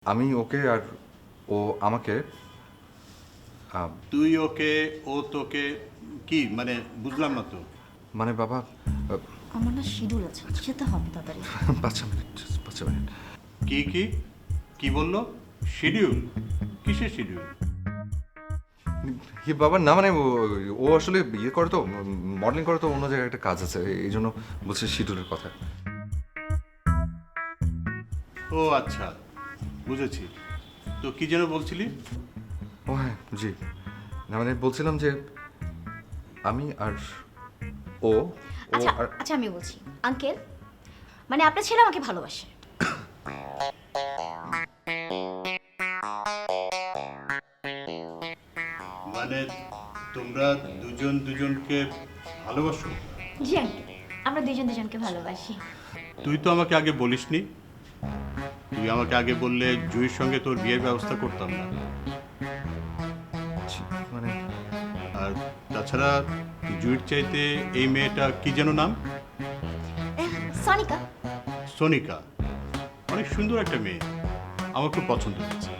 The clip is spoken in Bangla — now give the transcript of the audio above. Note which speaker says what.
Speaker 1: আমি ওকে আর ও আমাকে
Speaker 2: তুই ওকে, ও তোকে, কি মানে বুঝলাম না তো।
Speaker 1: মানে বাবা
Speaker 3: আমার না শিডিউল আছে, যেতে হবে তাড়াতাড়ি।
Speaker 1: 5 মিনিট, 5 মিনিট।
Speaker 2: কি কি কি বললো? শিডিউল? কিসের শিডিউল?
Speaker 1: বাবা না মানে ও আসলে ইয়ে করে তো, মডেলিং করে তো, অন্য জায়গায় একটা কাজ আছে, এই জন্য বলছে শিডিউলের কথা।
Speaker 2: ও আচ্ছা, বুঝেছি। তো কি যেন বলছিলি?
Speaker 1: ও হ্যাঁ জি, না মানে বলছিলাম যে আমি আর ও ও
Speaker 3: আচ্ছা
Speaker 1: আর
Speaker 3: আচ্ছা, আমি বলছি আঙ্কেল, মানে আপনার ছেলে আমাকে ভালোবাসে।
Speaker 2: মানে তোমরা দুজন দুজনকে ভালোবাসো?
Speaker 3: জি আঙ্কেল, আমরা দুজন দুজনকে ভালোবাসি।
Speaker 2: তুই তো আমাকে আগে বলিসনি। তুই আমাকে আগে বললে জুঁইয়ের সঙ্গে তোর বিয়ের ব্যবস্থা করতাম না।
Speaker 1: মানে
Speaker 2: আর তাছাড়া জুঁইয়ের চাইতে এই মেয়েটা কি যেন নাম?
Speaker 3: সনিকা।
Speaker 2: সোনিকা। অনেক সুন্দর একটা মেয়ে, আমার খুব পছন্দ হয়েছে।